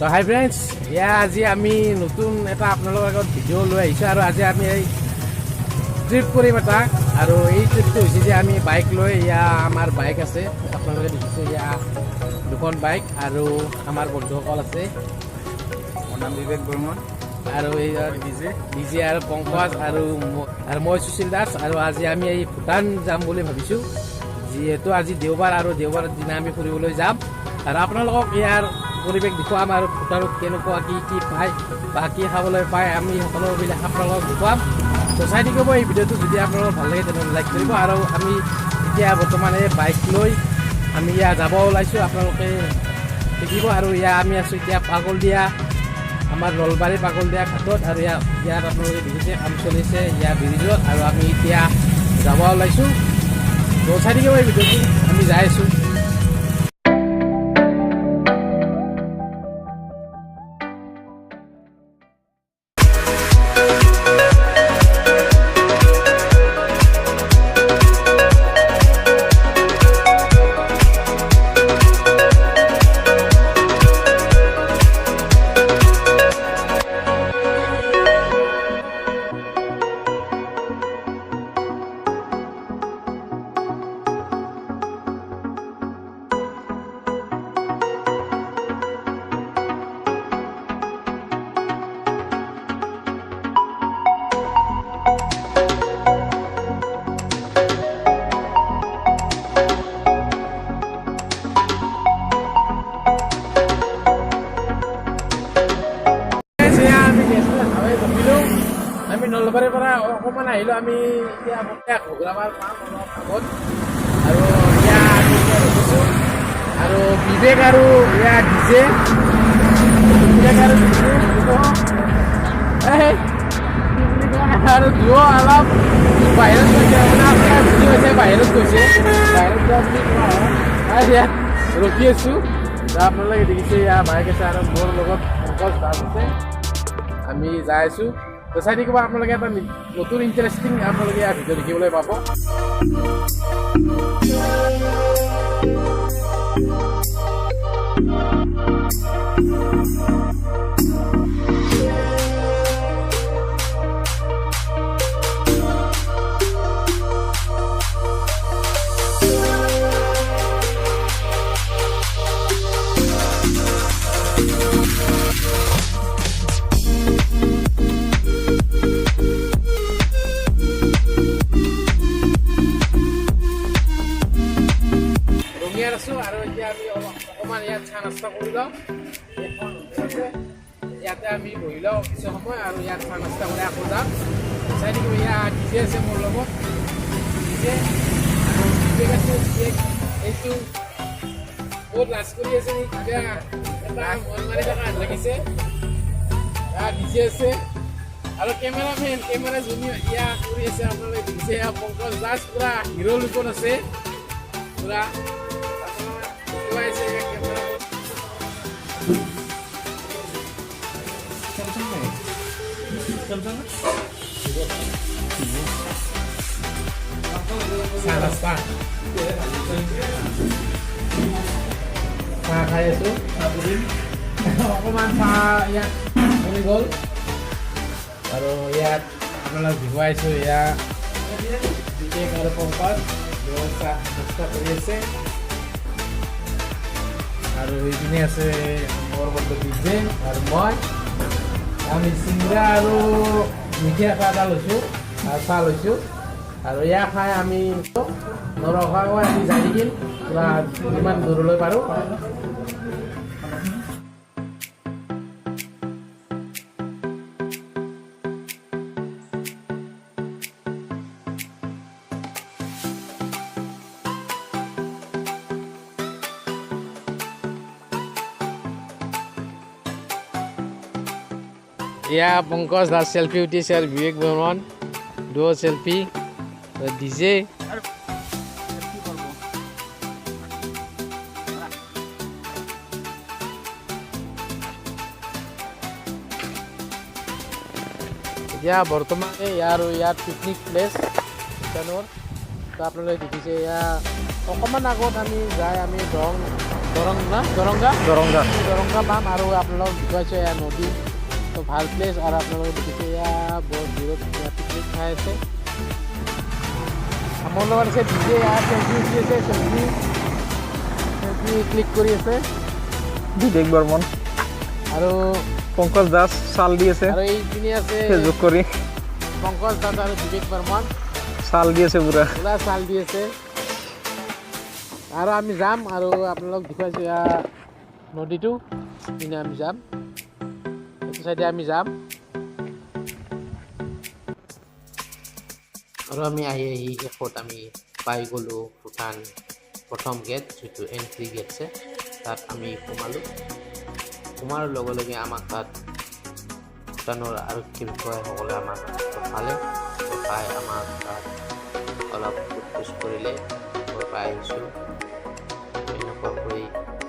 তো হাই ফ্ৰেণ্ডছ, আজি আমি নতুন এটা আপোনালোকৰ আগত ভিডিঅ' লৈ আহিছোঁ আৰু আজি আমি এই ট্ৰিপ কৰিম এটা। আৰু এই ট্ৰিপটো হৈছে যে আমি বাইক লৈ আমাৰ বাইক আছে, আপোনালোকে দেখিছে দুখন বাইক আৰু আমাৰ বন্ধুসকল আছে। মোৰ নাম বিবেক বৰ্মন আৰু এই ডিজে আৰু পংকজ আৰু মই সুশীল দাস। আৰু আজি আমি এই ভূটান যাম বুলি ভাবিছোঁ, যিহেতু আজি দেওবাৰ আৰু দেওবাৰৰ দিনা আমি ফুৰিবলৈ যাম। আৰু আপোনালোকক ইয়াৰ পৰিৱেশ দেখুৱাম আৰু ভূটানত কেনেকুৱা কি পায় বা কি খাবলৈ পায় আমি সকলোবিলাক আপোনালোকক দেখুৱাম। তো চাই থাকিব এই ভিডিঅ'টো। যদি আপোনালোকৰ ভাল লাগে তেনেহ'লে লাইক কৰিব। আৰু আমি এতিয়া বৰ্তমান এই বাইক লৈ আমি যাব ওলাইছোঁ, আপোনালোকে দেখিব। আৰু আমি আছোঁ এতিয়া পাগলদিয়া, আমাৰ নলবাৰী পাগলদিয়া ঘাটত। আৰু ইয়াত আপোনালোকে দেখিছে কাম চলিছে ব্ৰিজত। আৰু আমি এতিয়া যাব ওলাইছোঁ। তো চাই থাকিব এই ভিডিঅ'টো, আমি যাই আছোঁ। আমি নলবাৰীৰ পৰা অকণমান আহিলোঁ। আমি এতিয়া ঘোগৰাবাৰ পাম অলপ আগত। আৰু আমি এতিয়া ৰখিছোঁ। আৰু বিবেক আৰু ডিজে আৰু দুয়ো অলপ বাহিৰত গৈছে, বাহিৰত গৈছে। ইয়াত ৰখি আছোঁ। আপোনালোকে দেখিছে বাইক আছে আৰু মোৰ লগত পংকজ দাস আছে। আমি যাই আছোঁ। তো চাই থাকিব আপোনালোকে, এটা নতুন ইণ্টাৰেষ্টিং আপোনালোকে ভিডিঅ' দেখিবলৈ পাব। আৰু এতিয়া আমি অকণমান ইয়াত চাহ নাস্তা কৰি লওঁ। ইয়াতে আমি বহি লওঁ কিছু সময় আৰু ইয়াত চাহ নাস্তা কৰি আকৌ যাম। চাই থাকিব। ডিজে আছে মোৰ লগত, ডিজে আৰু বিবেক আছে। বিবেক এইটো বহুত লাজ কৰি আছে, এটা মন মাৰি থকা লাগিছে। ডিজে আছে আৰু কেমেৰা যোনী কৰি আছে। আপোনালোকে দেখিছে পংকজ দাস পুৰা হিৰ' লুকত আছে পুৰা। চাহ খাই আছোঁ, অকণমান চাহ ইয়াত হৈ গ'ল। আৰু ইয়াত আপোনালোক দেখুৱাইছোঁ বিবেক আৰু পংকজ চাহ নাস্তা কৰি আছে। আৰু এইপিনে আছে মোৰ বন্ধু ডিজে আৰু মই। আমি চিংৰা আৰু মিঠা এটা লৈছোঁ আৰু চাহ লৈছোঁ। আৰু খাই আমি নৰখাকৈ আমি যাই থাকিম পুৰা যিমান দূৰলৈ পাৰোঁ। পংকজ দাস চেল্ফি উঠিছে আৰু বিবেক বৰ্মন দুয়ো চেল্ফি। ডিজে এতিয়া বৰ্তমান ইয়াত পিকনিক প্লেচ ভূটানৰ। তো আপোনালোকে দেখিছে এয়া অকণমান আগত আমি দৰংগা পাম আৰু আপোনালোকক দেখুৱাইছোঁ এয়া নদী তো ভাল প্লেচ আৰু আপোনালোকে দেখিছে এয়া বৰ দূৰত পিকনিক খাই আছে আমাৰ লগত আছে ভিজে এয়া চেলফি ক্লিক কৰি আছে বিবেক বৰ্মন আৰু পংকজ দাস চাল দি আছে আৰু এইপিনে আছে ফেচবুক কৰি পংকজ দাস আৰু বিবেক বৰ্মন চাল দি আছে পুৰা চাল দি আছে আৰু আমি যাম আৰু আপোনালোক দেখুৱাইছোঁ এয়া নদীটো পিনে আমি যাম এইটো চাইডে আমি যাম আৰু আমি আহি শেষত আমি পাই গ'লোঁ ভূটান প্ৰথম গেট যিটো এণ্ট্ৰি গেট আছে তাত আমি সোমাৰ লগে লগে আমাক তাত ভূটানৰ আৰক্ষী বিষয়াসকলে আমাক ৰখাই আমাক তাত অলপ সোধ কৰিলে পাই আহিছোঁ এনেকুৱাকৈ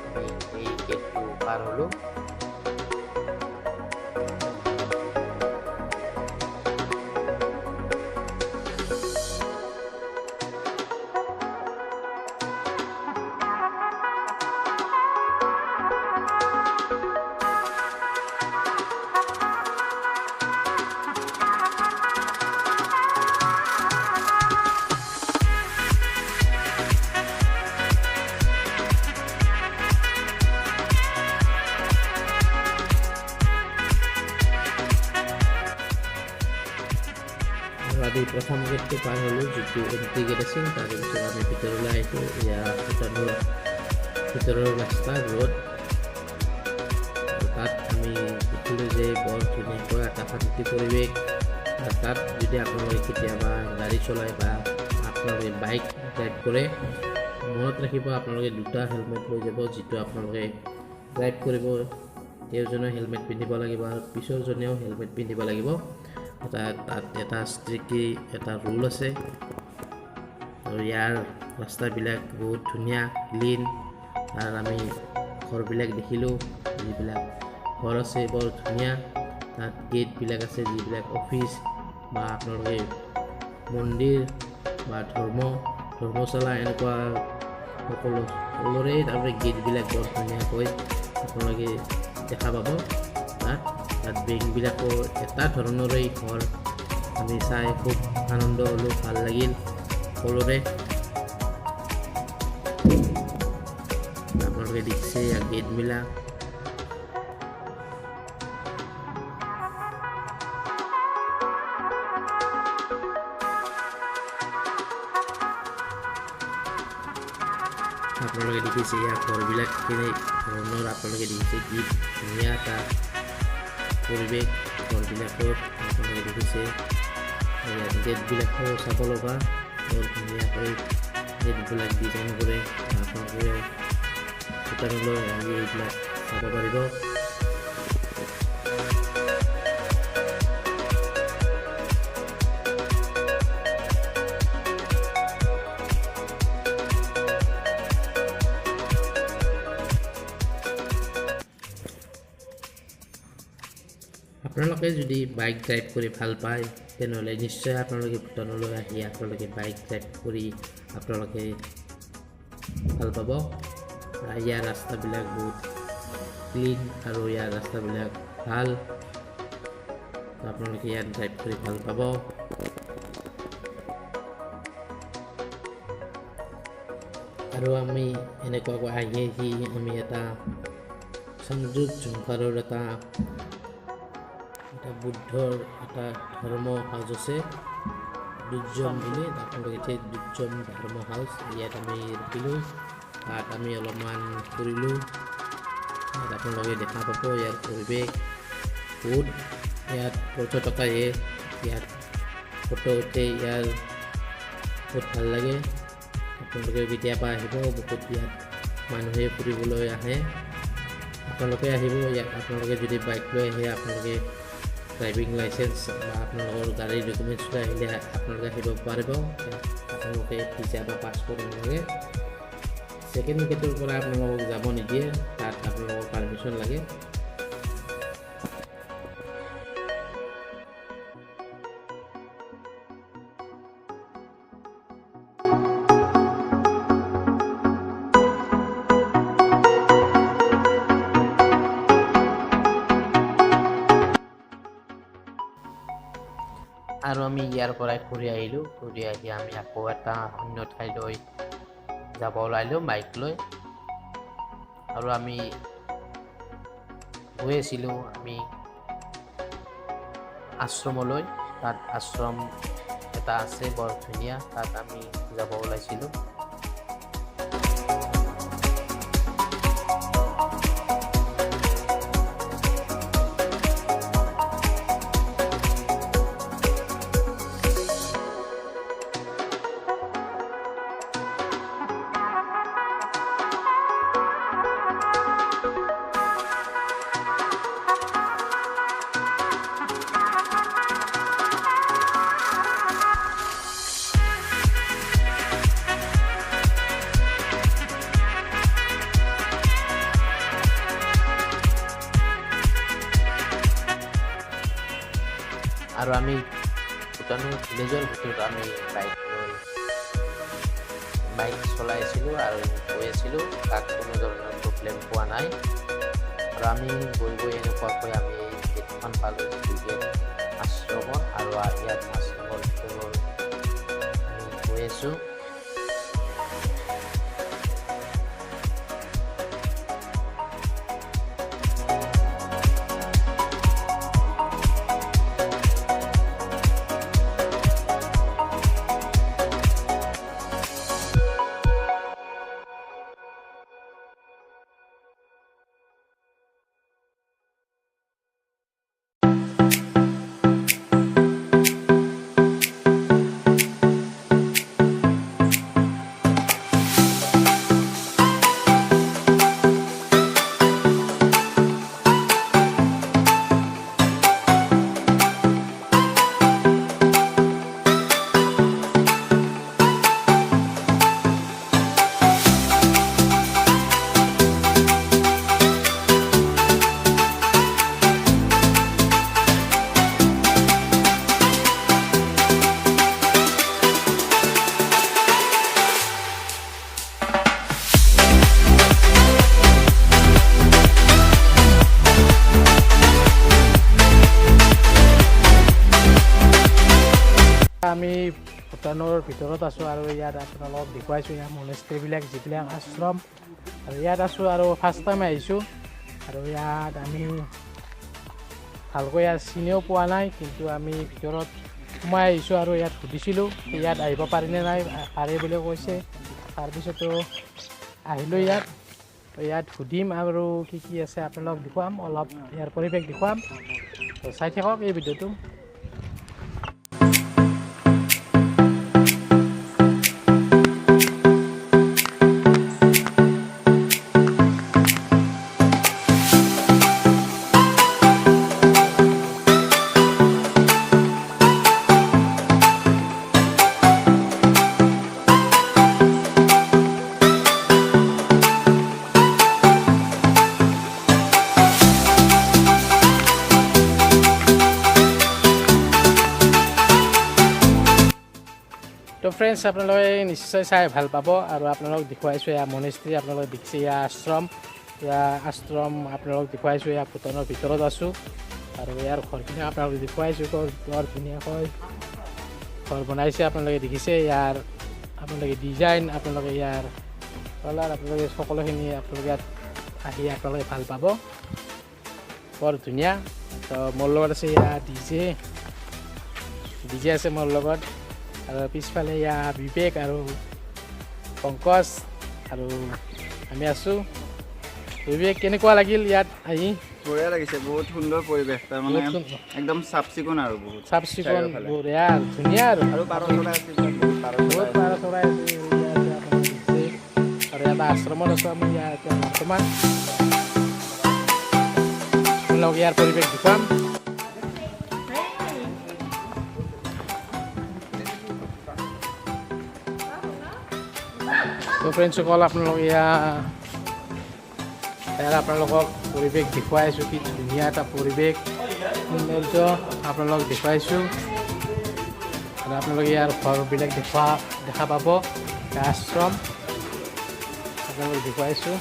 আমি এই গেটটো পাৰ হ'লোঁ আমি প্ৰথম গেটটো পাৰ হ'লোঁ যিটো এণ্ট্ৰি গেট আছিল তাৰপিছত আমি ভিতৰলৈ আহিছোঁ এয়া ভূটানৰ ভিতৰৰ ৰাস্তা ৰোড তাত আমি দেখিলোঁ যে বৰ ধুনীয়াকৈ এটা শান্তি পৰিৱেশ তাত যদি আপোনালোকে কেতিয়াবা গাড়ী চলায় বা আপোনালোকে বাইক ড্ৰাইভ কৰে মনত ৰাখিব আপোনালোকে দুটা হেলমেট লৈ যাব যিটো আপোনালোকে ড্ৰাইভ কৰিব তেওঁজনেও হেলমেট পিন্ধিব লাগিব আৰু পিছৰজনেও হেলমেট পিন্ধিব লাগিব তাত এটা ষ্ট্ৰিক্টলি এটা ৰুল আছে আৰু ইয়াৰ ৰাস্তাবিলাক বহুত ধুনীয়া ক্লিন আৰু আমি ঘৰবিলাক দেখিলোঁ যিবিলাক ঘৰ আছে বৰ ধুনীয়া তাত গেটবিলাক আছে যিবিলাক অফিচ বা আপোনালোকে মন্দিৰ বা ধৰ্মশালা এনেকুৱা সকলোৰে তাৰমানে গেটবিলাক বৰ ধুনীয়াকৈ আপোনালোকে দেখা পাব তাত বেংকবিলাকো এটা ধৰণৰেই ঘৰ আমি চাই খুব আনন্দ হ'লোঁ ভাল লাগিল সকলোৰে আপোনালোকে দেখিছে গেটবিলাক আপোনালোকে দেখিছে ইয়াৰ ঘৰবিলাক কেনে ধৰণৰ আপোনালোকে দেখিছে কি ধুনীয়া এটা পৰিৱেশ ঘৰবিলাকত আপোনালোকে দেখিছে গেটবিলাকো চাব লগা বৰ ধুনীয়াকৈ গেটবিলাক ডিজাইন কৰে আপোনালোকে ভূটানলৈ আহি এইবিলাক চাব পাৰিব আপোনালোকে যদি বাইক ড্ৰাইভ কৰি ভাল পায় তেনেহ'লে নিশ্চয় আপোনালোকে ভূটানলৈ আহি আপোনালোকে বাইক ড্ৰাইভ কৰি আপোনালোকে ভাল পাব ইয়াৰ ৰাস্তাবিলাক বহুত ক্লিন আৰু ইয়াৰ ৰাস্তাবিলাক ভাল আপোনালোকে ইয়াত ড্ৰাইভ কৰি ভাল পাব আৰু আমি এনেকুৱাকৈ আহি আমি এটা সংযোগ ঝংকাৰৰ এটা বুদ্ধৰ এটা ধৰ্ম হাউচ আছে দুৰ্জম বুলি আপোনালোকে দুৰ্জম ধৰ্ম হাউচ ইয়াত আমি ৰখিলোঁ তাত আমি অলপমান ফুৰিলোঁ আপোনালোকে দেখা পাব ইয়াৰ পৰিৱেশ বহুত ইয়াত পৰ্যটক আহে ইয়াত ফটো উঠে ইয়াৰ বহুত ভাল লাগে আপোনালোকে কেতিয়াবা আহিব বহুত ইয়াত মানুহে ফুৰিবলৈ আহে আপোনালোকে আহিব ইয়াত আপোনালোকে যদি বাইক লৈ আহে আপোনালোকে ড্ৰাইভিং লাইচেন্স বা আপোনালোকৰ গাড়ীৰ ডকুমেণ্টছ লৈ আহিলে আপোনালোকে আহিব পাৰিব আপোনালোকে ভিছা বা পাছপৰ্ট নালাগে ছেকেণ্ড গেটৰ পৰা আপোনালোকক যাব নিদিয়ে তাত আপোনালোকৰ পাৰ্মিশ্যন লাগে আৰু আমি ইয়াৰ পৰাই ঘূৰি আহিলোঁ। ঘূৰি আহি আমি আকৌ এটা অন্য ঠাইলৈ যাব ওলাইলোঁ বাইক লৈ। আৰু আমি গৈ আছিলোঁ আমি আশ্ৰমলৈ। তাত আশ্ৰম এটা আছে বৰ ধুনীয়া, তাত আমি যাব ওলাইছিলোঁ। আৰু আমি ভূটানৰ ভিলেজৰ ভিতৰত আমি বাইক চলাই আছিলোঁ আৰু গৈ আছিলোঁ। তাত কোনো ধৰণৰ প্ৰব্লেম পোৱা নাই। আৰু আমি গৈ এনেকুৱাকৈ আমি গেটখন পালোঁ, গেট আশ্ৰমৰ। আৰু ইয়াত আশ্ৰমৰ ভিতৰত আমি গৈ আছোঁ। আমি ভূটানৰ ভিতৰত আছোঁ আৰু ইয়াত আপোনালোকক দেখুৱাইছোঁ ইয়াৰ মনেষ্ট্ৰীবিলাক, যিবিলাক আশ্ৰম। আৰু ইয়াত আছোঁ আৰু ফাৰ্ষ্ট টাইম আহিছোঁ। আৰু ইয়াত আমি ভালকৈ ইয়াত চিনিও পোৱা নাই, কিন্তু আমি ভিতৰত সোমাই আহিছোঁ আৰু ইয়াত সুধিছিলোঁ ইয়াত আহিব পাৰিনে নাই, পাৰে বুলি কৈছে। তাৰপিছতো আহিলোঁ ইয়াত। ইয়াত সুধিম আৰু কি কি আছে আপোনালোকক দেখুৱাম, অলপ ইয়াৰ পৰিৱেশ দেখুৱাম। চাই থাকক এই ভিডিঅ'টো। তো ফ্ৰেণ্ডছ, আপোনালোকে নিশ্চয় চাই ভাল পাব। আৰু আপোনালোকক দেখুৱাইছোঁ এয়া মনেষ্ট্ৰী, আপোনালোকে দেখিছে এয়া আশ্ৰম। আপোনালোকক দেখুৱাইছোঁ এয়া ভূটানৰ ভিতৰত আছোঁ। আৰু ইয়াৰ ঘৰখিনি আপোনালোকে দেখুৱাইছোঁ, বৰ ধুনীয়াকৈ ঘৰ বনাইছে। আপোনালোকে দেখিছে ইয়াৰ আপোনালোকে ডিজাইন, আপোনালোকে ইয়াৰ কালাৰ, আপোনালোকে সকলোখিনি আপোনালোকে ইয়াত আহি আপোনালোকে ভাল পাব, বৰ ধুনীয়া। তো মোৰ লগত আছে এয়া ডিজে আছে মোৰ লগত। আৰু পিছফালে এয়া বিবেক আৰু পংকজ আৰু আমি আছোঁ। বিবেক, কেনেকুৱা লাগিল ইয়াত আহি? বঢ়িয়া লাগিছে, বহুত সুন্দৰ পৰিৱেশ। তাৰমানে একদম চাফ চিকুণ আৰু বহুত চাফ চিকুণ, বঢ়িয়া ধুনীয়া। আৰু পাৰ চৰাই আছে, বহুত পাৰ চৰাই আছে। আৰু এটা আশ্ৰমত আছোঁ আমি ইয়াত বৰ্তমান। আপোনালোক ইয়াৰ পৰিৱেশ দেখুৱাম। তো ফ্ৰেণ্ডসকল, আপোনালোক ইয়াৰ আপোনালোকক পৰিৱেশ দেখুৱাইছোঁ। কি ধুনীয়া এটা পৰিৱেশ, সৌন্দৰ্য আপোনালোকক দেখুৱাইছোঁ। আৰু আপোনালোকে ইয়াৰ ঘৰবিলাক দেখা পাব। আশ্ৰম আপোনালোক দেখুৱাইছোঁ।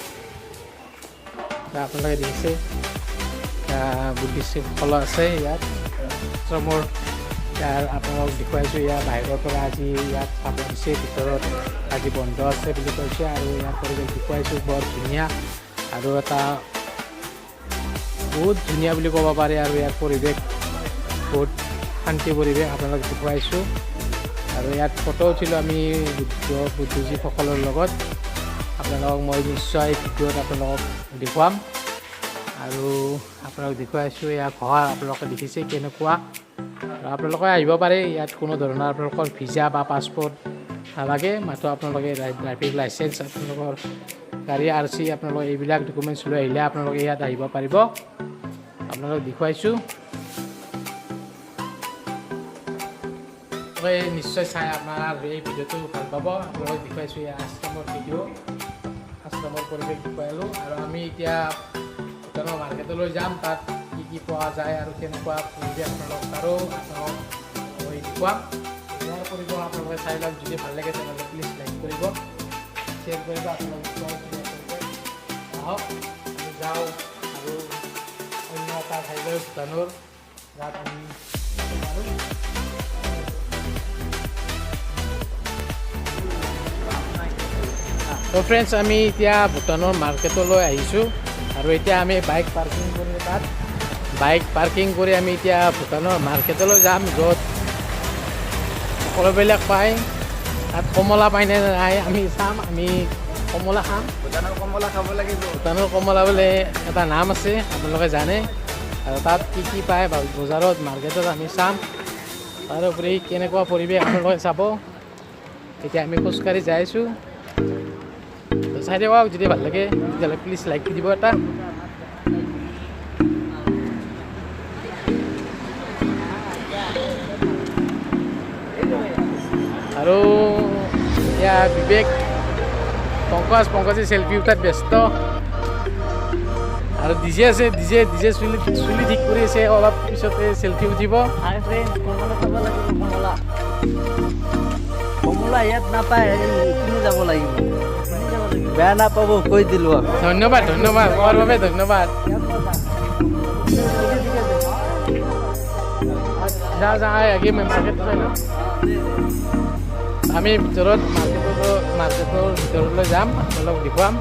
আপোনালোকে দেখিছে বুদ্ধিষ্টসকল আছে ইয়াত আশ্ৰমৰ ইয়াৰ আপোনালোক দেখুৱাইছোঁ ইয়াৰ বাহিৰৰ পৰা আজি ইয়াত চাব দিছে ভিতৰত আজি বন্ধ আছে বুলি কৈছে আৰু ইয়াৰ পৰিৱেশ দেখুৱাইছোঁ বৰ ধুনীয়া আৰু এটা বহুত ধুনীয়া বুলি ক'ব পাৰে আৰু ইয়াৰ পৰিৱেশ বহুত শান্তি পৰিৱেশ আপোনালোক দেখুৱাইছোঁ আৰু ইয়াত ফটো উঠিলোঁ আমি বুদ্ধিজীৱীসকলৰ লগত আপোনালোকক মই নিশ্চয় ভিডিঅ'ত আপোনালোকক দেখুৱাম আৰু আপোনালোক দেখুৱাইছোঁ ইয়াৰ ঘৰ আপোনালোকে দেখিছে কেনেকুৱা আৰু আপোনালোকে আহিব পাৰে ইয়াত কোনো ধৰণৰ আপোনালোকৰ ভিজা বা পাছপৰ্ট নালাগে মাত্ৰ আপোনালোকে ড্ৰাইভিং লাইচেঞ্চ আপোনালোকৰ গাড়ী RC আপোনালোকে এইবিলাক ডকুমেণ্টছ লৈ আহিলে আপোনালোকে ইয়াত আহিব পাৰিব আপোনালোক দেখুৱাইছোঁ নিশ্চয় চাই আপোনাৰ এই ভিডিঅ'টো ভাল পাব আপোনালোক দেখুৱাইছোঁ এই আশ্ৰমৰ ভিডিঅ' আশ্ৰমৰ পৰিৱেশ দেখুৱালোঁ আৰু আমি এতিয়া ভূটানৰ মাৰ্কেটলৈ যাম তাত কি পোৱা যায় আৰু কেনেকুৱা পৰিৱেশ আপোনালোক আৰু আপোনালোক মই দেখুৱাম ইয়াৰ পৰিৱেশ আপোনালোকে চাই লওক যদি ভাল লাগে তেনেহ'লে প্লিজ লাইক কৰিব শ্বেয়াৰ কৰিব আপোনালোকে আহক আমি যাওঁ আৰু অন্য এটা ঠাইলৈ ভূটানৰ তাত আমি তো ফ্ৰেণ্ডছ আমি এতিয়া ভূটানৰ মাৰ্কেটলৈ আহিছোঁ আৰু এতিয়া আমি বাইক পাৰ্কিং কৰি আমি এতিয়া ভূটানৰ মাৰ্কেটলৈ যাম য'ত সকলোবিলাক পায় তাত কমলা পায়নে নাই আমি চাম আমি কমলা খাম ভূটানৰ কমলা খাব লাগিব ভূটানৰ কমলা বোলে এটা নাম আছে আপোনালোকে জানে আৰু তাত কি পায় বজাৰত মাৰ্কেটত আমি চাম তাৰোপৰি কেনেকুৱা পৰিৱেশ আপোনালোকে চাব এতিয়া আমি খোজকাঢ়ি যাই আছোঁ চাই দিয়ক যদি ভাল লাগে তেতিয়াহ'লে প্লিজ লাইক দিব এটা আৰু এতিয়া বিবেক পংকজে চেল্ফি উঠাত ব্যস্ত আৰু ডিজে আছে ডিজে চুলি ঠিক কৰি আছে অলপ পিছতে চেল্ফি উঠিব কমলা ইয়াত নাপায় কিনি যাব লাগিব বেয়া নাপাব কৈ দিলোঁ ধন্যবাদ কোৱাৰ বাবে ধন্যবাদ যা আগে মাৰ্কেট আমি ভিতৰত মাৰ্কেটৰ ভিতৰলৈ যাম আপোনালোক দেখুৱাম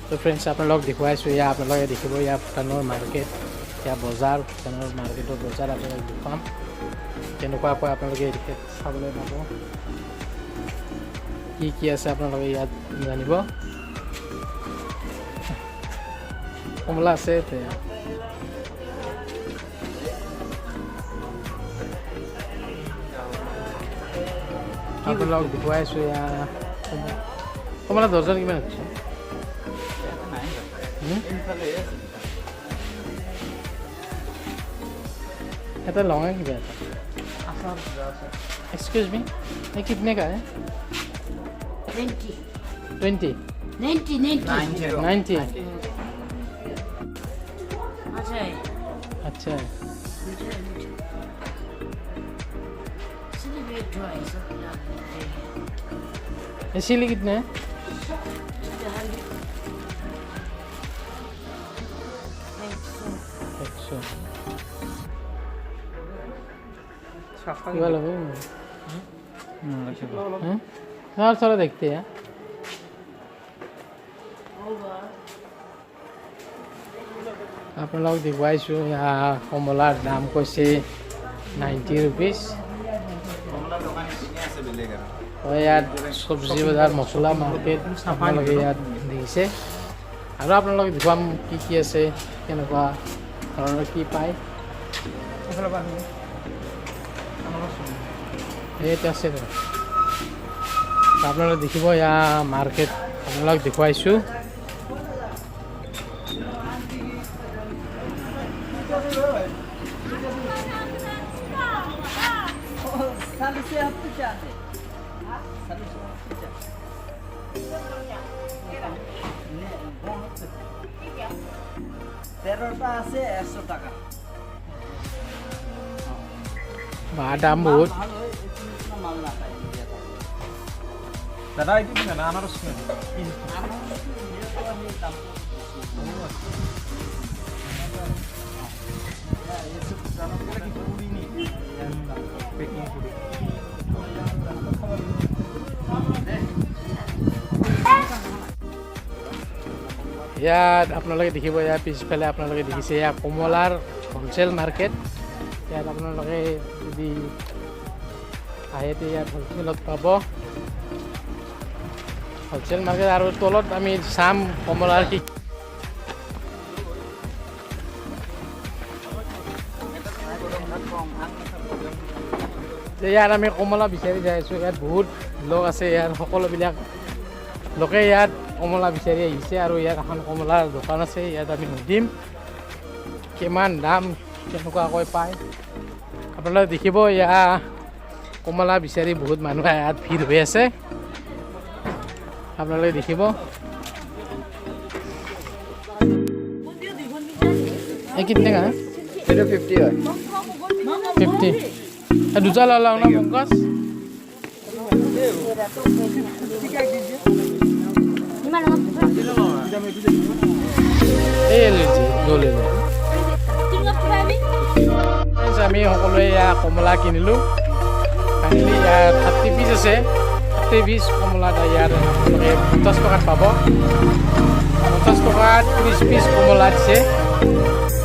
তো ফ্ৰেণ্ডছ আপোনালোক দেখুৱাইছোঁ ইয়াৰ আপোনালোকে দেখিব ইয়াৰ ভূটানৰ মাৰ্কেট ইয়াৰ বজাৰ ভূটানৰ মাৰ্কেটৰ বজাৰ আপোনালোক দেখুৱাম কেনেকুৱাকৈ আপোনালোকে চাবলৈ পাব কি আছে আপোনালোকে ইয়াত জানিব কমলা আছে আপোনালোক দেখুৱাইছোঁ ইয়াৰ কমলা দৰ্জন কিমান আছে এটা लॉन्ग है क्या एक्सक्यूज मी ये कितने का है 90 अच्छा है इसीलिए कितने हैं और थोड़ा देखते हैं আপোনালোক দেখুৱাইছোঁ ইয়াৰ কমলাৰ দাম কৈছে 90 रुपीस ইয়াত চব্জি বজাৰ মছলা মাৰ্কেট আপোনালোকে ইয়াত দেখিছে আৰু আপোনালোকে দেখুৱাম কি আছে কেনেকুৱা ধৰণৰ কি পায় এইটো আছে আপোনালোকে দেখিব ইয়াৰ মাৰ্কেট আপোনালোক দেখুৱাইছোঁ তেরোটা আছে 100 টাকা দাম বহুত মাল না পাই দাদা এটি কিনা আনারস কিনা ইয়াত আপোনালোকে দেখিব, ইয়াৰ পিছফালে আপোনালোকে দেখিছে এয়া কমলাৰ হ'লচেল মাৰ্কেট। ইয়াত আপোনালোকে যদি আহে ইয়াত হ'লচেলত পাব, হ'লচেল মাৰ্কেট। আৰু তলত আমি চাম কমলাৰ কি ইয়াত আমি কমলা বিচাৰি যাই আছোঁ। ইয়াত বহুত লোক আছে, ইয়াত সকলোবিলাক লোকে ইয়াত কমলা বিচাৰি আহিছে আৰু ইয়াত এখন কমলাৰ দোকান আছে। ইয়াত আমি সুধিম কিমান দাম, কেনেকুৱাকৈ পায়। আপোনালোকে দেখিব ইয়াত কমলা বিচাৰি বহুত মানুহ ইয়াত ভিৰ হৈ আছে, আপোনালোকে দেখিব। এই কিতনে কা এইটো 50 হয়। 50 দুটা ললাও না পংকজ? এই লৈ আমি সকলোৱে ইয়াত কমলা কিনিলোঁ। কাইণ্ডলি ইয়াত 30 পিচ আছে, 30 পিচ কমলা ইয়াত আপোনালোকে 50 টকাত পাব। 50 টকাত 30 পিচ কমলা দিছে।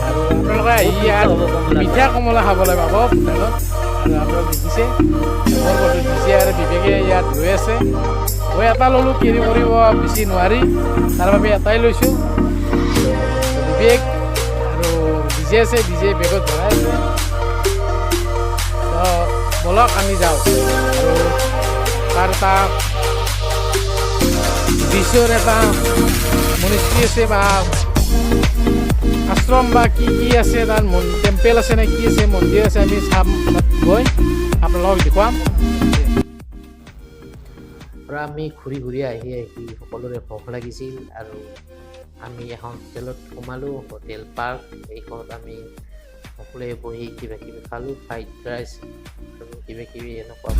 আৰু আপোনালোকে আহি ইয়াত মিঠা কমলা খাবলৈ পাব ভূটানত। আৰু আপোনালোকে দেখিছে মোৰ ফটো দিছে আৰু বিবেকে ইয়াত লৈ আছে। মই এটা ল'লোঁ, কেৰি কৰিব বেছি নোৱাৰি, তাৰ বাবে এটাই লৈছোঁ। বিবেক আৰু ডিজে আছে, ডিজে বেগত ভৰাই আছে। তো বলক আমি যাওঁ। আৰু তাৰ এটা বিশ্বৰ এটা মনিষ্ট্ৰী আছে বা আশ্ৰম বা কি আছে, তাত টেম্পেল আছে নে কি আছে, মন্দিৰ আছে, আমি চাম গৈ আপোনালোকক দেখুৱাম। আৰু আমি ঘূৰি ঘূৰি আহি সকলোৰে ভোক লাগিছিল আৰু আমি এখন হোটেলত সোমালোঁ, হোটেল পাৰ্ক। এইখনত আমি সকলোৱে বহি কিবা কিবি খালোঁ, ফ্ৰাইড ৰাইচ আৰু কিবা কিবি এনেকুৱা।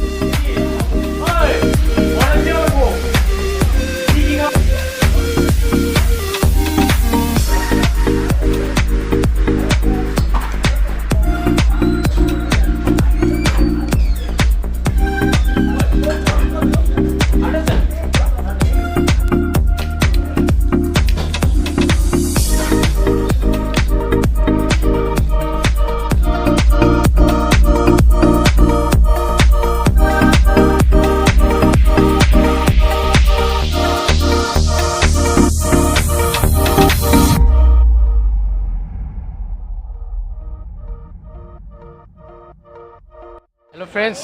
হেল্ল' ফ্ৰেণ্ডছ,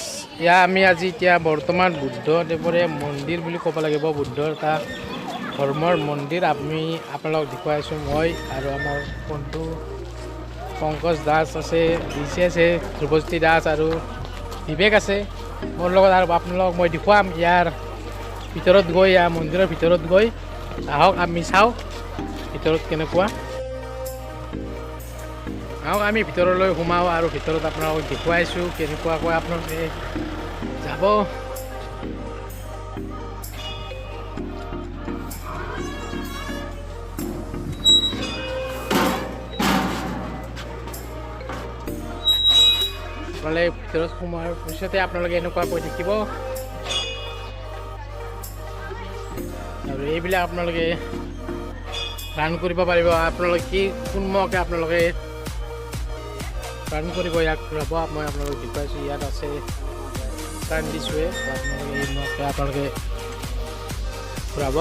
আমি আজি এতিয়া বৰ্তমান বুদ্ধদেৱৰে মন্দিৰ বুলি ক'ব লাগিব। বুদ্ধৰ এটা ধৰ্মৰ মন্দিৰ আমি আপোনালোকক দেখুৱাইছোঁ। মই আৰু আমাৰ বন্ধু পংকজ দাস আছে, ডিচে আছে, ধ্ৰুৱজ্যোতি দাস আৰু বিবেক আছে মোৰ লগত। আৰু আপোনালোকক মই দেখুৱাম ইয়াৰ ভিতৰত গৈ, মন্দিৰৰ ভিতৰত গৈ। আহক আমি চাওঁ ভিতৰত কেনেকুৱা। আহক আমি ভিতৰলৈ সোমাওঁ আৰু ভিতৰত আপোনালোকক দেখুৱাইছোঁ কেনেকুৱাকৈ আপোনালোকে যাব। আপোনালোকে ভিতৰত সোমোৱাৰ পিছতে আপোনালোকে এনেকুৱাকৈ দেখিব। আৰু এইবিলাক আপোনালোকে ৰান কৰিব পাৰিব। আপোনালোকে কি কোনমুখে আপোনালোকে ৰান কৰিব, ইয়াক ঘূৰাব। মই আপোনালোকক দেখুৱাইছোঁ, ইয়াত আছে টাৰ্ণ দিছ ৱে, আপোনালোকে এই মুখে আপোনালোকে ঘূৰাব।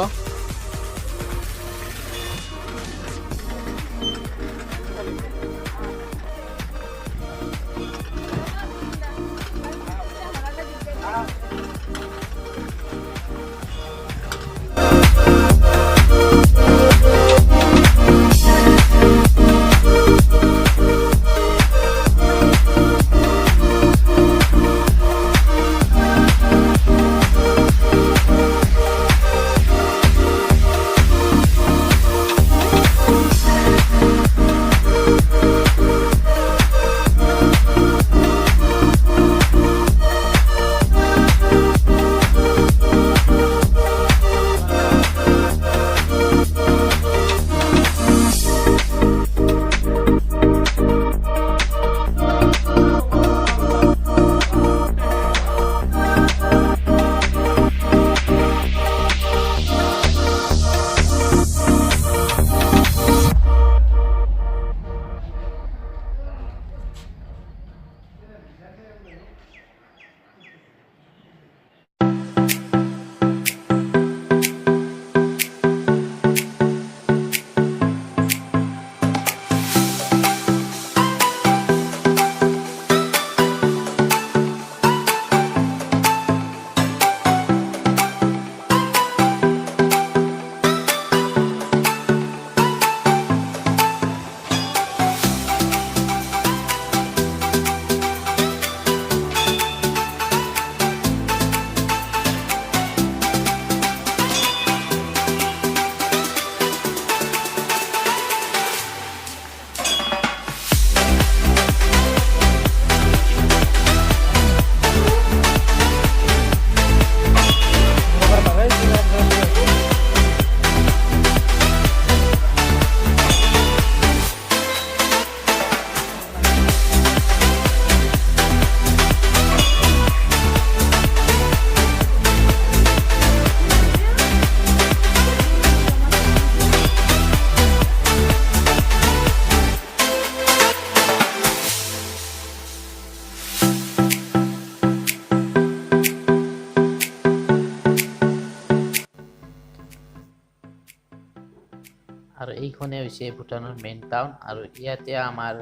এইখনে হৈছে ভূটানৰ মেইন টাউন আৰু ইয়াতে আমাৰ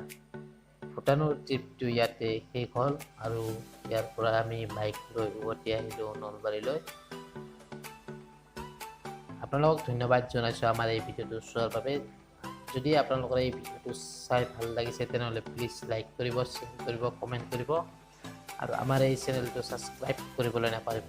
ভূটানৰ ট্ৰিপটো ইয়াতে শেষ হ'ল আৰু ইয়াৰ পৰা আমি বাইক লৈ উভতি আহিলোঁ নলবাৰীলৈ। আপোনালোকক ধন্যবাদ জনাইছোঁ আমাৰ এই ভিডিঅ'টো চোৱাৰ বাবে। যদি আপোনালোকৰ এই ভিডিঅ'টো চাই ভাল লাগিছে তেনেহ'লে প্লিজ লাইক কৰিব, শ্বেয়াৰ কৰিব, কমেণ্ট কৰিব আৰু আমাৰ এই চেনেলটো ছাবস্ক্ৰাইব কৰিবলৈ নাপাহৰিব।